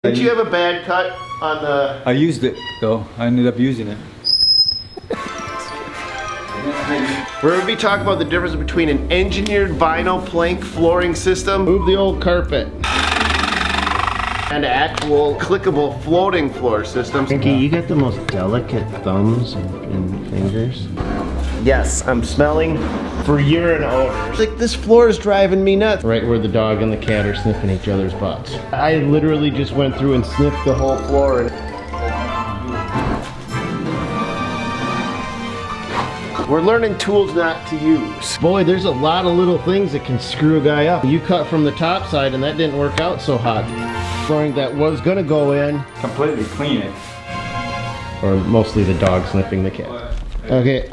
Did you have a bad cut on the... I used it though. I ended up using it. We're going to be talking about the difference between an engineered vinyl plank flooring system, move the old carpet, and actual clickable floating floor systems. Frankie, you got the most delicate thumbs and fingers. Yes, I'm smelling for urine odors. Like, this floor is driving me nuts. Right where the dog and the cat are sniffing each other's butts. I literally just went through and sniffed the whole floor. We're learning tools not to use. Boy, there's a lot of little things that can screw a guy up. You cut from the top side and that didn't work out so hot. Flooring that was gonna go in. Completely clean it. Or mostly the dog sniffing the cat. Okay,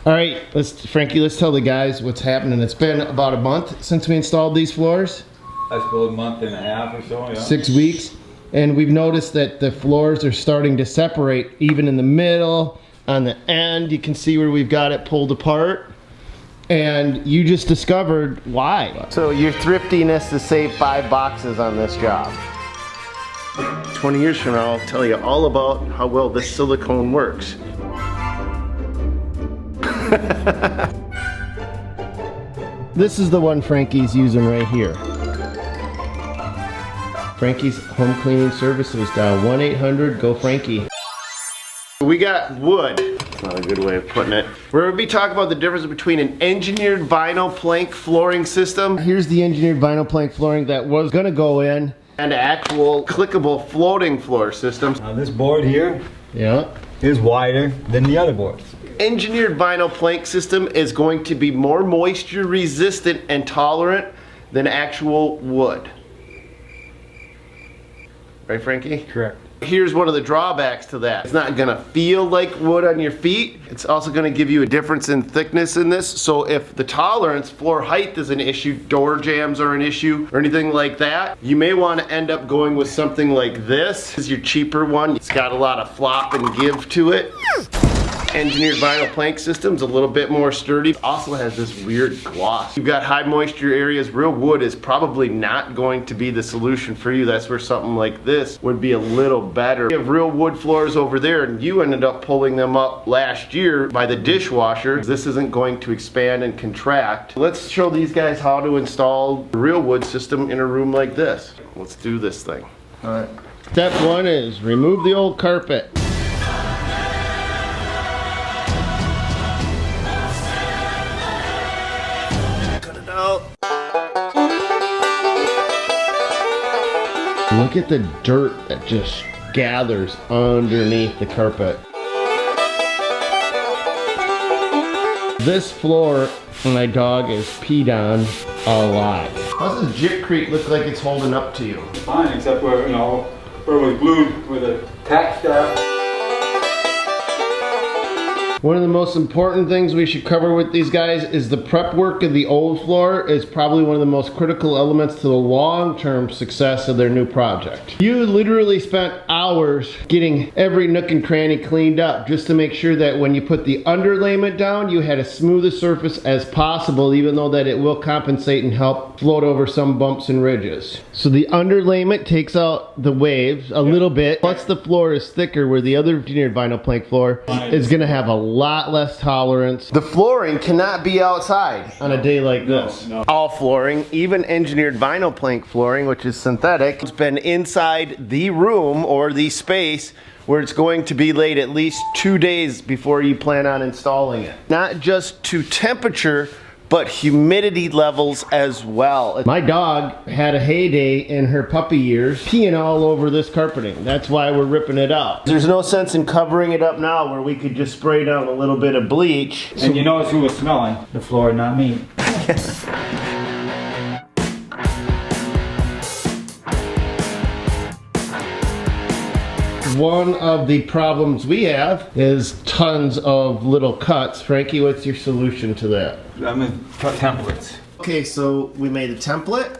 all right, Frankie, let's tell the guys what's happening. It's been about a month since we installed these floors. I suppose a month and a half or so, yeah. 6 weeks. And we've noticed that the floors are starting to separate even in the middle. On the end, you can see where we've got it pulled apart. And you just discovered why. So your thriftiness to save 5 boxes on this job. 20 years from now, I'll tell you all about how well this silicone works. This is the one Frankie's using right here. Frankie's Home Cleaning Services, dial 1-800-GO-FRANKIE. We got wood. That's not a good way of putting it. We're going to be talking about the difference between an engineered vinyl plank flooring system. Here's the engineered vinyl plank flooring that was gonna go in. And actual clickable floating floor systems. Now this board here Yeah. is wider than the other boards. Engineered vinyl plank system is going to be more moisture resistant and tolerant than actual wood. Right, Frankie? Correct. Here's one of the drawbacks to that. It's not gonna feel like wood on your feet. It's also gonna give you a difference in thickness in this. So if the tolerance, floor height is an issue, door jams are an issue, or anything like that, you may wanna end up going with something like this. This is your cheaper one. It's got a lot of flop and give to it. Engineered vinyl plank system's a little bit more sturdy. Also has this weird gloss. You've got high moisture areas. Real wood is probably not going to be the solution for you. That's where something like this would be a little better. You have real wood floors over there and you ended up pulling them up last year by the dishwasher. This isn't going to expand and contract. Let's show these guys how to install a real wood system in a room like this. Let's do this thing. All right. Step 1 is remove the old carpet. Look at the dirt that just gathers underneath the carpet. This floor, my dog has peed on a lot. How does Gypcrete look like it's holding up to you? Fine, except where, you know, where it was glued with a tack strap. One of the most important things we should cover with these guys is the prep work of the old floor is probably one of the most critical elements to the long-term success of their new project. You literally spent hours getting every nook and cranny cleaned up just to make sure that when you put the underlayment down, you had as smooth a surface as possible, even though that it will compensate and help float over some bumps and ridges. So the underlayment takes out the waves a little bit, plus the floor is thicker where the other engineered vinyl plank floor is gonna have a lot less tolerance. The flooring cannot be outside On a day like this. No. All flooring, even engineered vinyl plank flooring, which is synthetic, has been inside the room or the space where it's going to be laid at least 2 days before you plan on installing it. Not just to temperature, but humidity levels as well. My dog had a heyday in her puppy years, peeing all over this carpeting. That's why we're ripping it out. There's no sense in covering it up now where we could just spray down a little bit of bleach. And you notice who was smelling? The floor, not me. One of the problems we have is tons of little cuts. Frankie, what's your solution to that? I'm gonna cut templates. Okay, so we made a template.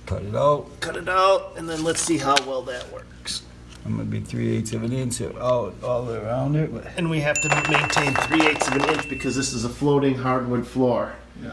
Cut it out. Cut it out, and then let's see how well that works. I'm gonna be 3/8 of an inch all the way around it. But And we have to maintain 3/8 of an inch because this is a floating hardwood floor. yeah.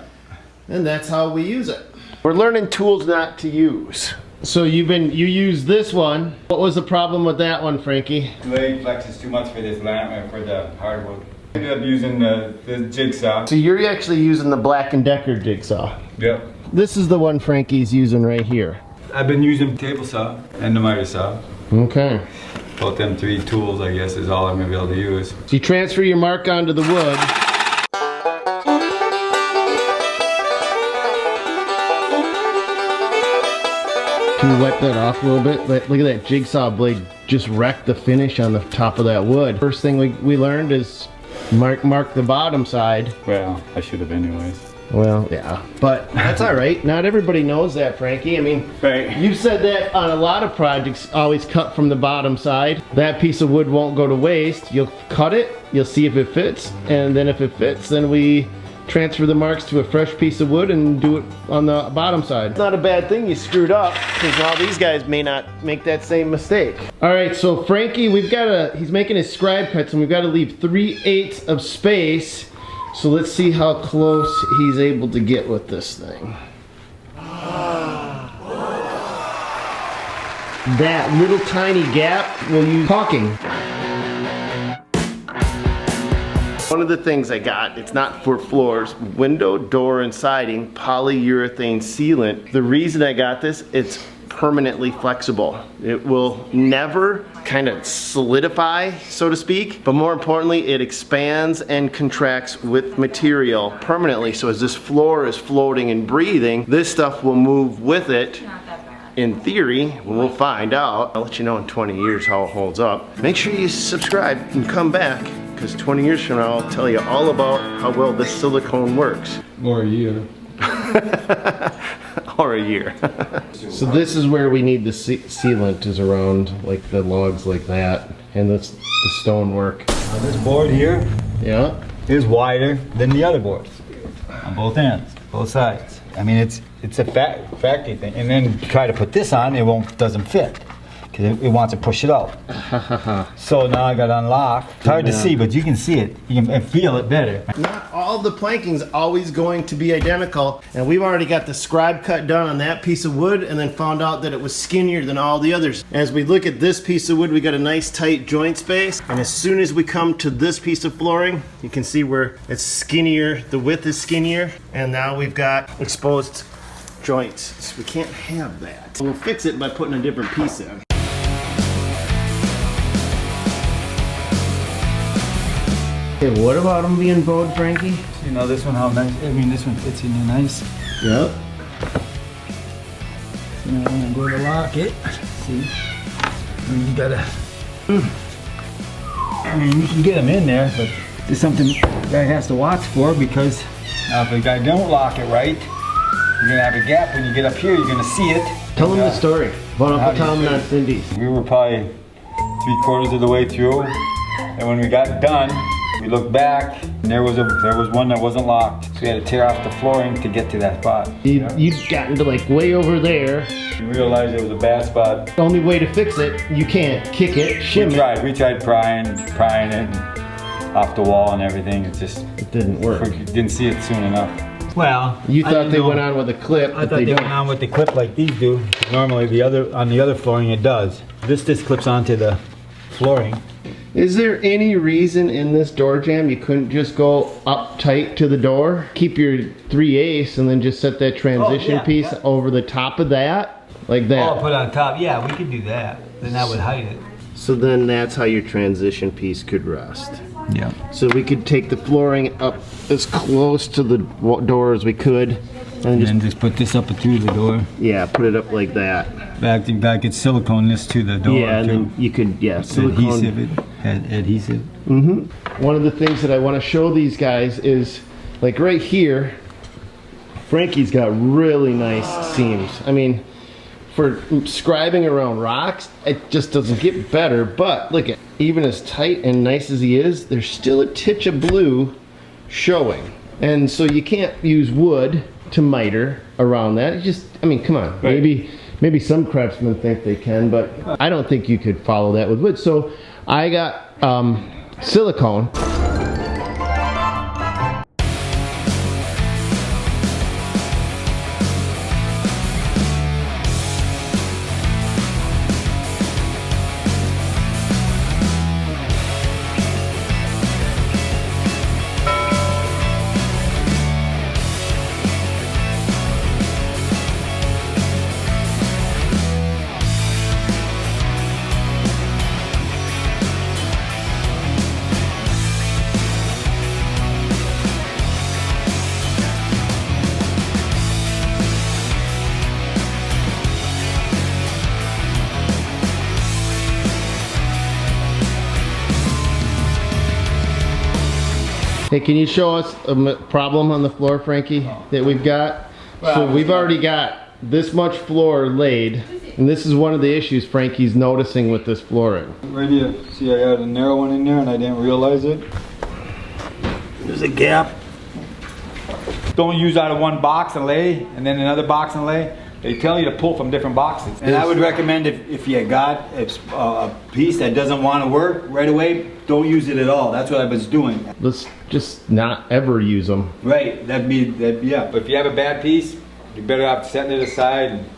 And that's how we use it. We're learning tools not to use. So you use this one. What was the problem with that one, Frankie? The leg flexes too much for this lamp, for the hardwood. I ended up using the jigsaw. So you're actually using the Black & Decker jigsaw. Yep. This is the one Frankie's using right here. I've been using table saw and the miter saw. Okay. Both them 3 tools, I guess, is all I'm gonna be able to use. So you transfer your mark onto the wood. Can you wipe that off a little bit? Look at that jigsaw blade just wrecked the finish on the top of that wood. First thing we learned is mark the bottom side. Well, I should have anyways. Well, yeah, but that's all right. Not everybody knows that, Frankie. I mean, Right. you've said that on a lot of projects, always cut from the bottom side. That piece of wood won't go to waste. You'll cut it, you'll see if it fits, and then if it fits, then we transfer the marks to a fresh piece of wood and do it on the bottom side. It's not a bad thing you screwed up, because all these guys may not make that same mistake. All right, so Frankie, he's making his scribe cuts, and we've got to leave 3/8 of space. So let's see how close he's able to get with this thing. That little tiny gap will use caulking. One of the things I got, it's not for floors, window, door, and siding, polyurethane sealant. The reason I got this, it's permanently flexible. It will never kind of solidify, so to speak, but more importantly, it expands and contracts with material permanently. So as this floor is floating and breathing, this stuff will move with it. In theory, we'll find out. I'll let you know in 20 years how it holds up. Make sure you subscribe and come back, because 20 years from now, I'll tell you all about how well this silicone works. Or a year. Or a year. So this is where we need the sealant, is around like the logs like that, and the stonework. This board here Yeah. is wider than the other boards on both ends, both sides. I mean, it's a factory thing. And then try to put this on, doesn't fit, because it wants to push it out. So now I got to unlock. It's hard to see, but you can see it. You can feel it better. Not all of the planking's always going to be identical, and we've already got the scribe cut done on that piece of wood, and then found out that it was skinnier than all the others. As we look at this piece of wood, we got a nice tight joint space, and as soon as we come to this piece of flooring, you can see where it's skinnier, the width is skinnier, and now we've got exposed joints. So we can't have that. We'll fix it by putting a different piece in. Okay, what about them being bowed, Frankie? You know this one, how nice, I mean this one fits in here nice. Yep. So now I'm gonna go to lock it. See? And you gotta, I mean you can get them in there, but there's something the guy has to watch for, because now if the guy don't lock it right, you're gonna have a gap. When you get up here, you're gonna see it. Tell them the story about How Uncle do you Tom feel? and Aunt Cindy's. We were probably 3/4 of the way through, and when we got done, we looked back, and there was one that wasn't locked. So we had to tear off the flooring to get to that spot. You'd gotten to like way over there. We realized it was a bad spot. The only way to fix it, you can't kick it, shim it. We tried prying it off the wall and everything. It just It didn't work. we didn't see it soon enough. Well, You thought they went on with a clip, I but thought they they don't. went on with the clip like these do. Normally on the other flooring it does. This clips onto the flooring. Is there any reason in this door jamb you couldn't just go up tight to the door? Keep your 3/8 and then just set that transition yeah, piece yeah. over the top of that? Like that. Oh, put it on top. Yeah, we could do that. Then that would hide it. So then that's how your transition piece could rest. Yeah. So we could take the flooring up as close to the door as we could, and And just put this up through the door. yeah, put it up like that. Back get silicone this to the door. Yeah, and too. then you could, yeah, It's adhesive. silicone. It had adhesive. One of the things that I want to show these guys is, like right here, Frankie's got really nice seams. I mean, for scribing around rocks, it just doesn't get better, but look at, even as tight and nice as he is, there's still a titch of blue showing. And so you can't use wood to miter around that. You just, I mean, come on, maybe some craftsmen think they can, but I don't think you could follow that with wood. So I got silicone. Hey, can you show us a problem on the floor, Frankie, that we've got? So we've already got this much floor laid, and this is one of the issues Frankie's noticing with this flooring. Right here, see I got a narrow one in there and I didn't realize it. There's a gap. Don't use out of one box and lay, and then another box and lay. They tell you to pull from different boxes. And I would recommend if you got a piece that doesn't want to work right away, don't use it at all. That's what I was doing. Let's just not ever use them. Right, yeah. But if you have a bad piece, you're better off setting it aside and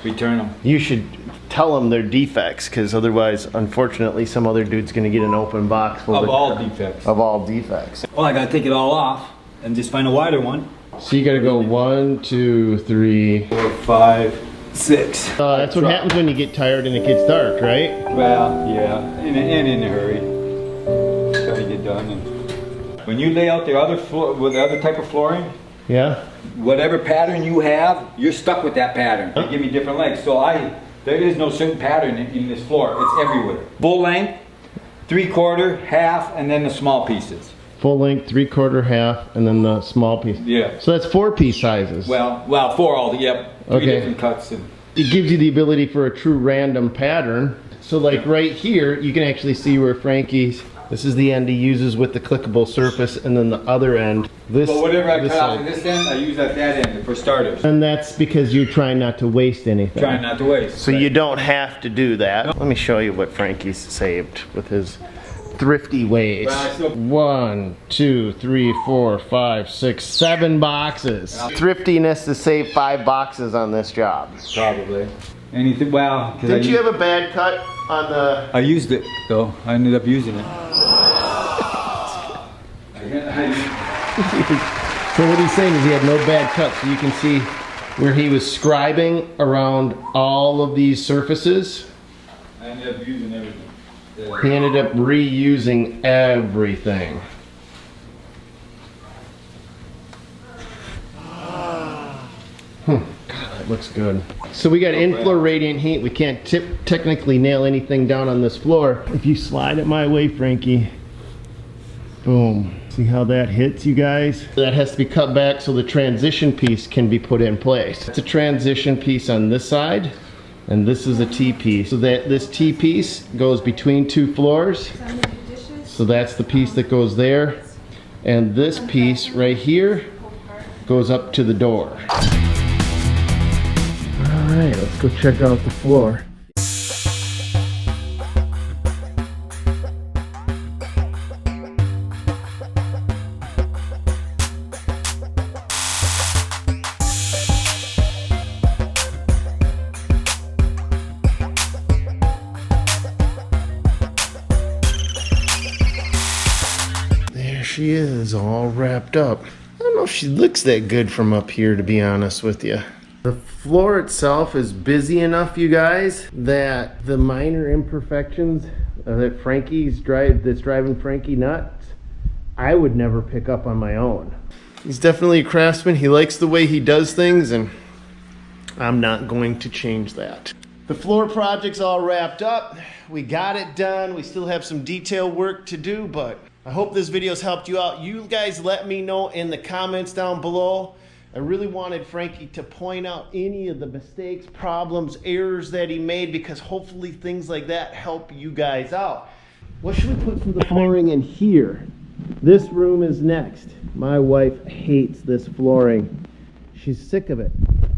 return them. You should tell them they're defects, because otherwise, unfortunately, some other dude's going to get an open box full Of all defects. Of all defects. Well, I got to take it all off and just find a wider one. So you got to go 1, 2, 3, 4, 5, 6. That's what happens when you get tired and it gets dark, right? Well, yeah, and in a hurry. Try to get done. And when you lay out the other floor with the other type of flooring, Yeah. whatever pattern you have, you're stuck with that pattern. They give me different lengths, so there is no certain pattern in this floor. It's everywhere. Full length, 3/4, half, and then the small pieces. Full length, 3/4, half, and then the small piece. Yeah. So that's 4-piece sizes. Well, 4 all. Yep. 3 Okay. different cuts. And It gives you the ability for a true random pattern. So like right here, you can actually see where Frankie's, this is the end he uses with the clickable surface, and then the other end, this. but whatever I this cut off side. on this end, I use at that end for starters. And that's because you're trying not to waste anything. Trying not to waste. So you don't have to do that. Let me show you what Frankie's saved with his thrifty ways. Well, I still- 1, 2, 3, 4, 5, 6, 7 boxes. Thriftiness to save 5 boxes on this job. Probably. Anything? Well, Did you have a bad cut on the? I used it though. I ended up using it. So what he's saying is he had no bad cuts. So you can see where he was scribing around all of these surfaces. I ended up using everything. He ended up reusing everything. God, that looks good. So we got in-floor radiant heat. We can't technically nail anything down on this floor. If you slide it my way, Frankie, boom. See how that hits, you guys? That has to be cut back so the transition piece can be put in place. It's a transition piece on this side, and this is a T-piece. So that this T-piece goes between 2 floors. So that's the piece that goes there. And this piece right here goes up to the door. All right, let's go check out the floor. There she is, all wrapped up. I don't know if she looks that good from up here, to be honest with you. The floor itself is busy enough, you guys, that the minor imperfections that that's driving Frankie nuts, I would never pick up on my own. He's definitely a craftsman. He likes the way he does things, and I'm not going to change that. The floor project's all wrapped up. We got it done. We still have some detail work to do, but I hope this video's helped you out. You guys let me know in the comments down below. I really wanted Frankie to point out any of the mistakes, problems, errors that he made, because hopefully things like that help you guys out. What should we put for the flooring in here? This room is next. My wife hates this flooring. She's sick of it.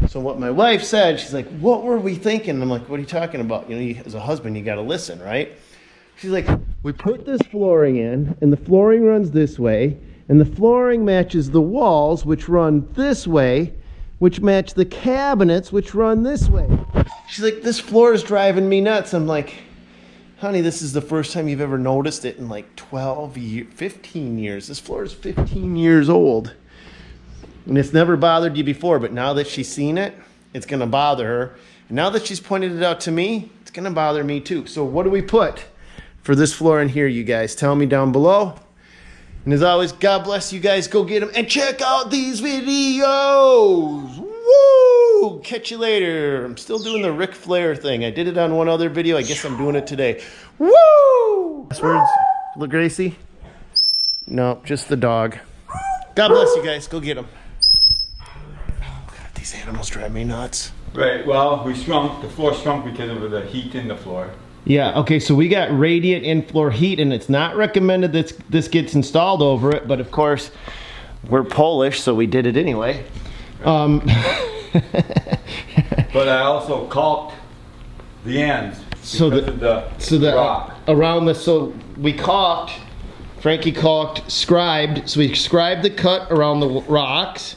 So what my wife said, she's like, what were we thinking? I'm like, what are you talking about? You know, as a husband, you got to listen, right? She's like, we put this flooring in, and the flooring runs this way, and the flooring matches the walls, which run this way, which match the cabinets, which run this way. She's like, this floor is driving me nuts. I'm like, honey, this is the first time you've ever noticed it in like 12 years, 15 years. This floor is 15 years old. And it's never bothered you before, but now that she's seen it, it's gonna bother her. And now that she's pointed it out to me, it's gonna bother me too. So what do we put for this floor in here, you guys? Tell me down below. And as always, God bless you guys. Go get them and check out these videos. Woo! Catch you later. I'm still doing the Ric Flair thing. I did it on one other video. I guess I'm doing it today. Woo! Last words, Gracie? No, just the dog. God bless you guys. Go get him. Oh, God, these animals drive me nuts. Right, well, we shrunk, the floor shrunk because of the heat in the floor. Yeah, okay, so we got radiant in-floor heat, and it's not recommended that this gets installed over it, But of course, we're Polish, so we did it anyway. But I also caulked the ends So because of the rock. around the, so we caulked, Frankie caulked, scribed, so we scribed the cut around the rocks,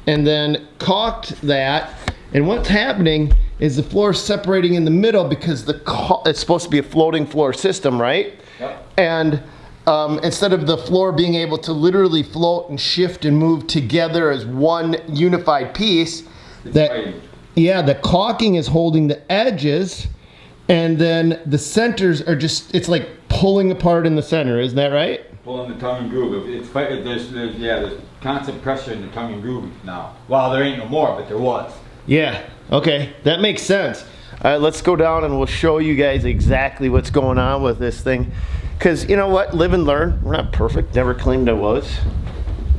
and then caulked that, and what's happening is the floor is separating in the middle because it's supposed to be a floating floor system, right? Yep. And instead of the floor being able to literally float and shift and move together as one unified piece, the caulking is holding the edges, and then the centers are just, it's like pulling apart in the center, isn't that right? Pulling the tongue and groove. There's constant pressure in the tongue and groove now. Well, there ain't no more, but there was. Yeah, okay, that makes sense. All right, let's go down and we'll show you guys exactly what's going on with this thing. Because you know what? Live and learn. We're not perfect. Never claimed I was.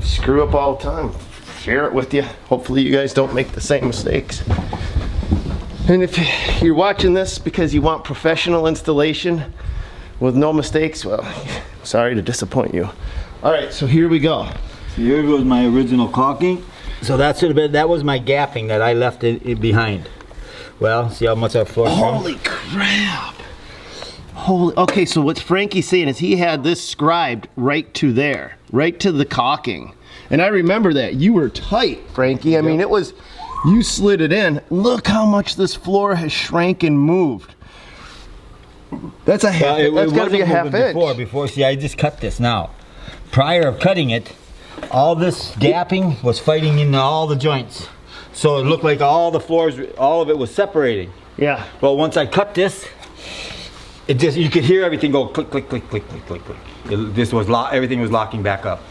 Screw up all the time. Share it with you. Hopefully you guys don't make the same mistakes. And if you're watching this because you want professional installation with no mistakes, well, sorry to disappoint you. All right, so here we go. So here goes my original caulking. So that was my gapping that I left it behind. Well, see how much our floor shrunk? Holy crap. Okay, so what Frankie's saying is he had this scribed right to there, right to the caulking. And I remember that. You were tight, Frankie. I mean, it was, you slid it in. Look how much this floor has shrank and moved. That's a half, that's gotta be a half inch. Before, see, I just cut this now. Prior of cutting it, all this gapping was fighting in all the joints. So it looked like all the floors, all of it was separating. Yeah. But once I cut this, it just, you could hear everything go click, click, click, click, click, click, click. Everything was locking back up.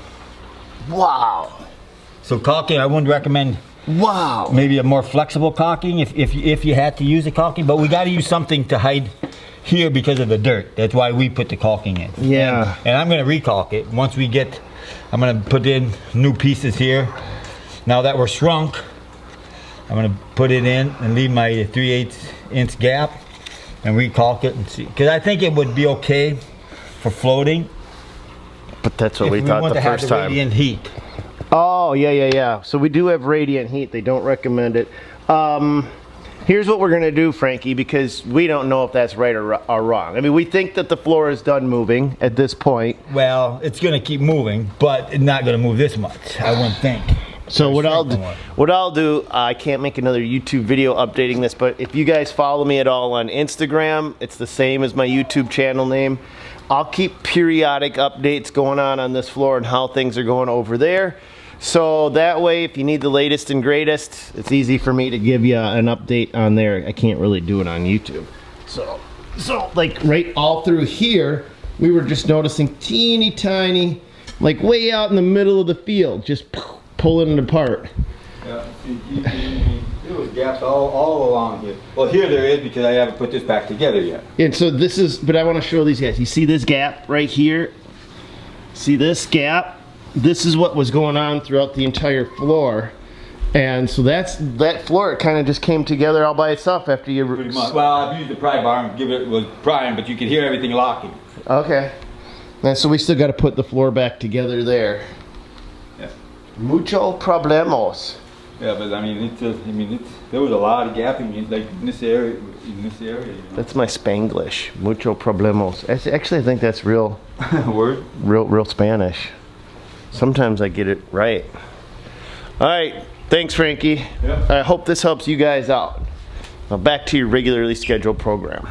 Wow. So caulking, I wouldn't recommend. Wow. Maybe a more flexible caulking if you had to use a caulking, but we got to use something to hide here because of the dirt. That's why we put the caulking in. Yeah. And I'm going to recalk it. Once we get, I'm going to put in new pieces here. Now that we're shrunk, I'm going to put it in and leave my 3/8 inch gap and recalk it and see. Because I think it would be okay for floating. But that's what we thought the first time. Radiant heat. Oh, yeah. So we do have radiant heat. They don't recommend it. Here's what we're gonna do, Frankie, because we don't know if that's right or wrong. I mean, we think that the floor is done moving at this point. Well, it's gonna keep moving, but it's not gonna move this much, I wouldn't think. So what I'll do, I can't make another YouTube video updating this, but if you guys follow me at all on Instagram, it's the same as my YouTube channel name. I'll keep periodic updates going on this floor and how things are going over there. So that way, if you need the latest and greatest, it's easy for me to give you an update on there. I can't really do it on YouTube. So like right all through here, we were just noticing teeny tiny, like way out in the middle of the field, just pulling it apart. Yeah, there was gaps all along here. Well, here there is because I haven't put this back together yet. And so this is, but I want to show these guys. You see this gap right here? See this gap? This is what was going on throughout the entire floor. And so that floor, it kind of just came together all by itself after you... Pretty much. Well, I've used the pry bar and give it was prying, but you could hear everything locking. Okay. And so we still got to put the floor back together there. Yeah. Mucho problemos. Yeah, but I mean, there was a lot of gapping in this area. You know? That's my Spanglish. Mucho problemos. Actually, I think that's real. Word? Real Spanish. Sometimes I get it right. All right. Thanks, Frankie. Yep. I hope this helps you guys out. Now back to your regularly scheduled program.